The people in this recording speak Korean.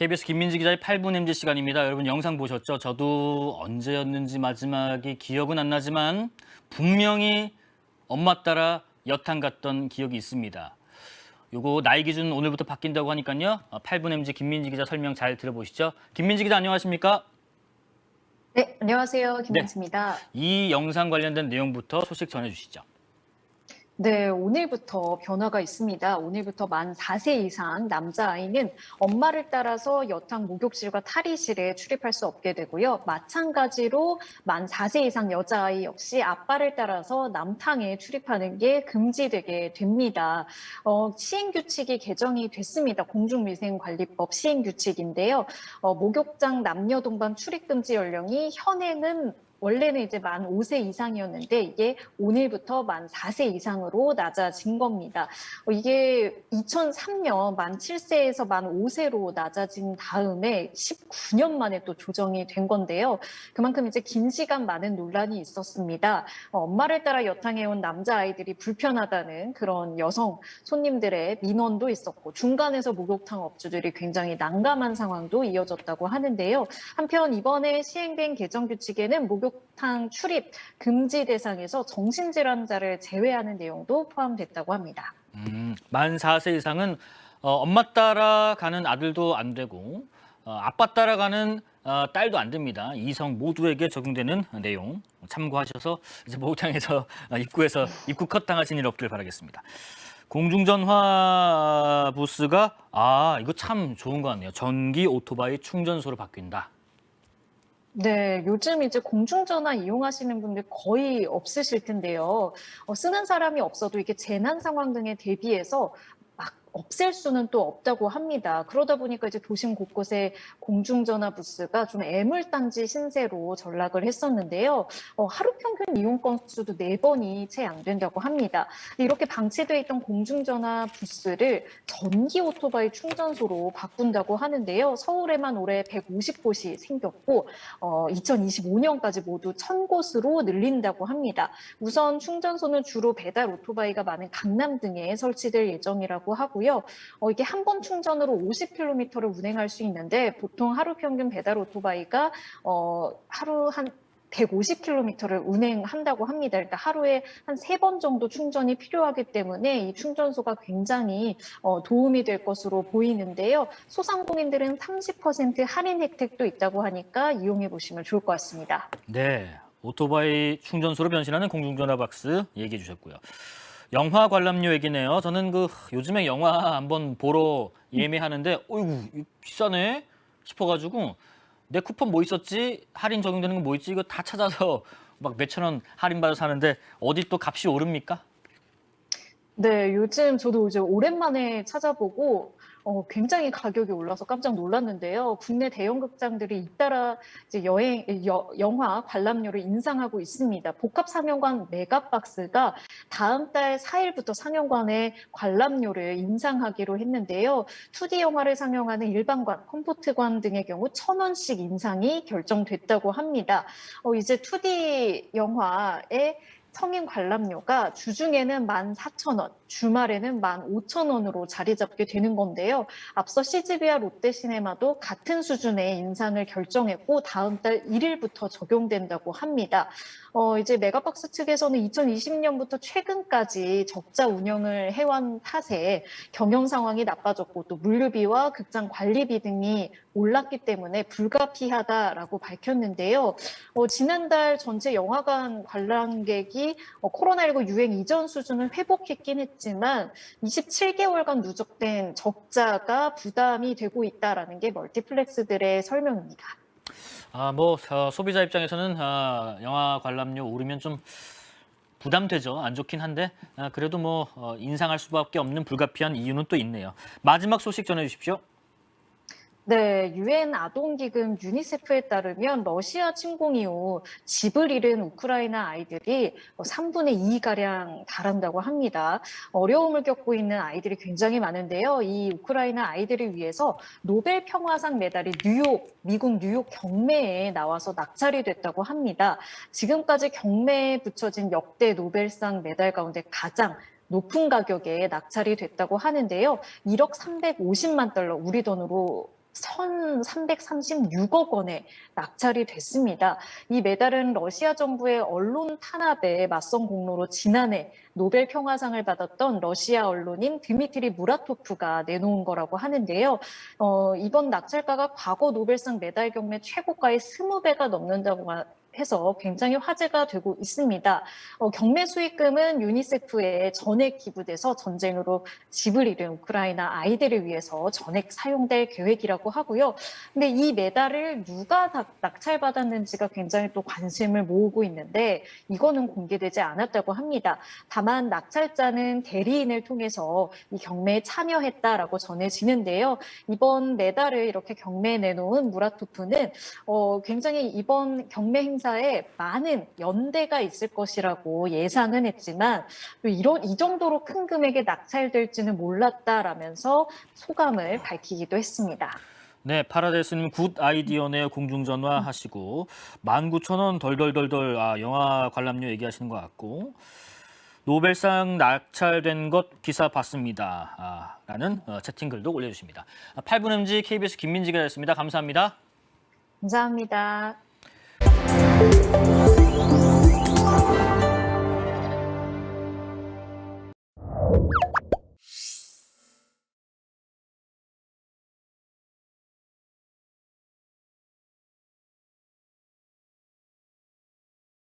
KBS 김민지 기자의 8분 MZ 시간입니다. 여러분 영상 보셨죠? 저도 언제였는지 마지막이 기억은 안 나지만 분명히 엄마 따라 여탕 갔던 기억이 있습니다. 요거 나이 기준 오늘부터 바뀐다고 하니까요. 8분 MZ 김민지 기자 설명 잘 들어보시죠. 김민지 기자 안녕하십니까? 네, 안녕하세요. 네. 김민지입니다. 이 영상 관련된 내용부터 소식 전해주시죠. 네, 오늘부터 변화가 있습니다. 오늘부터 만 4세 이상 남자아이는 엄마를 따라서 여탕 목욕실과 탈의실에 출입할 수 없게 되고요. 마찬가지로 만 4세 이상 여자아이 역시 아빠를 따라서 남탕에 출입하는 게 금지되게 됩니다. 시행규칙이 개정이 됐습니다. 공중위생관리법 시행규칙인데요. 목욕장 남녀 동반 출입 금지 연령이 현행은 원래는 이제 만 5세 이상이었는데 이게 오늘부터 만 4세 이상으로 낮아진 겁니다. 이게 2003년 만 7세에서 만 5세로 낮아진 다음에 19년 만에 또 조정이 된 건데요. 그만큼 이제 긴 시간 많은 논란이 있었습니다. 엄마를 따라 여탕해온 남자아이들이 불편하다는 그런 여성 손님들의 민원도 있었고 중간에서 목욕탕 업주들이 굉장히 난감한 상황도 이어졌다고 하는데요. 한편 이번에 시행된 개정 규칙에는 목욕탕 출입 금지 대상에서 정신질환자를 제외하는 내용도 포함됐다고 합니다. 만 4세 이상은 엄마 따라 가는 아들도 안 되고 아빠 따라 가는 딸도 안 됩니다. 이성 모두에게 적용되는 내용 참고하셔서 이제 목욕탕에서 입구 컷 당하신 일 없길 바라겠습니다. 공중전화 부스가 이거 참 좋은 것 같네요. 전기 오토바이 충전소로 바뀐다. 네, 요즘 이제 공중전화 이용하시는 분들 거의 없으실 텐데요. 쓰는 사람이 없어도 이게 재난 상황 등에 대비해서 막 없앨 수는 또 없다고 합니다. 그러다 보니까 이제 도심 곳곳에 공중전화 부스가 좀 애물단지 신세로 전락을 했었는데요. 하루 평균 이용 건수도 4번이 채 안 된다고 합니다. 이렇게 방치돼 있던 공중전화 부스를 전기 오토바이 충전소로 바꾼다고 하는데요. 서울에만 올해 150곳이 생겼고 2025년까지 모두 1000곳으로 늘린다고 합니다. 우선 충전소는 주로 배달 오토바이가 많은 강남 등에 설치될 예정이라고 하고요. 이게 한 번 충전으로 50km를 운행할 수 있는데 보통 하루 평균 배달 오토바이가 하루 한 150km를 운행한다고 합니다. 그러니까 하루에 한 3번 정도 충전이 필요하기 때문에 이 충전소가 굉장히 도움이 될 것으로 보이는데요. 소상공인들은 30% 할인 혜택도 있다고 하니까 이용해 보시면 좋을 것 같습니다. 네, 오토바이 충전소로 변신하는 공중전화 박스 얘기해 주셨고요. 영화 관람료 얘기네요. 저는 요즘에 영화 한번 보러 예매하는데 어이구 이거 비싸네 싶어가지고 내 쿠폰 뭐 있었지? 할인 적용되는 건 뭐 있지? 이거 다 찾아서 막 몇천 원 할인받아서 하는데 어디 또 값이 오릅니까? 네, 요즘 저도 이제 오랜만에 찾아보고 굉장히 가격이 올라서 깜짝 놀랐는데요. 국내 대형 극장들이 잇따라 이제 영화 관람료를 인상하고 있습니다. 복합 상영관 메가박스가 다음 달 4일부터 상영관의 관람료를 인상하기로 했는데요. 2D 영화를 상영하는 일반관, 컴포트관 등의 경우 1,000원씩 인상이 결정됐다고 합니다. 이제 2D 영화의 성인 관람료가 주중에는 14,000원, 주말에는 15,000원으로 자리 잡게 되는 건데요. 앞서 CGV와 롯데시네마도 같은 수준의 인상을 결정했고 다음 달 1일부터 적용된다고 합니다. 이제 메가박스 측에서는 2020년부터 최근까지 적자 운영을 해온 탓에 경영 상황이 나빠졌고 또 물류비와 극장 관리비 등이 올랐기 때문에 불가피하다라고 밝혔는데요. 지난달 전체 영화관 관람객이 코로나19 유행 이전 수준을 회복했긴 했지만 27개월간 누적된 적자가 부담이 되고 있다라는 게 멀티플렉스들의 설명입니다. 소비자 입장에서는 영화 관람료 오르면 좀 부담되죠. 안 좋긴 한데 그래도 인상할 수밖에 없는 불가피한 이유는 또 있네요. 마지막 소식 전해주십시오. 네, 유엔 아동기금 유니세프에 따르면 러시아 침공 이후 집을 잃은 우크라이나 아이들이 3분의 2가량 달한다고 합니다. 어려움을 겪고 있는 아이들이 굉장히 많은데요. 이 우크라이나 아이들을 위해서 노벨 평화상 메달이 미국 뉴욕 경매에 나와서 낙찰이 됐다고 합니다. 지금까지 경매에 붙여진 역대 노벨상 메달 가운데 가장 높은 가격에 낙찰이 됐다고 하는데요. 1억 350만 달러, 우리 돈으로 1,336억 원에 낙찰이 됐습니다. 이 메달은 러시아 정부의 언론 탄압에 맞선 공로로 지난해 노벨 평화상을 받았던 러시아 언론인 드미트리 무라토프가 내놓은 거라고 하는데요. 이번 낙찰가가 과거 노벨상 메달 경매 최고가의 20배가 넘는다고 해서 굉장히 화제가 되고 있습니다. 경매 수익금은 유니세프에 전액 기부돼서 전쟁으로 집을 잃은 우크라이나 아이들을 위해서 전액 사용될 계획이라고 하고요. 근데 이 메달을 누가 낙찰받았는지가 굉장히 또 관심을 모으고 있는데 이거는 공개되지 않았다고 합니다. 다만 낙찰자는 대리인을 통해서 이 경매에 참여했다라고 전해지는데요. 이번 메달을 이렇게 경매에 내놓은 무라토프는 굉장히 이번 경매 행사에 많은 연대가 있을 것이라고 예상은 했지만 이 정도로 큰 금액에 낙찰될지는 몰랐다라면서 소감을 밝히기도 했습니다. 네, 파라데스님 굿 아이디어네요. 공중전화 하시고 19,000원 덜덜덜덜 영화 관람료 얘기하시는 것 같고 노벨상 낙찰된 것 기사 봤습니다. 라는 채팅글도 올려주십니다. 8분 MG KBS 김민지 기자였습니다. 감사합니다. 감사합니다.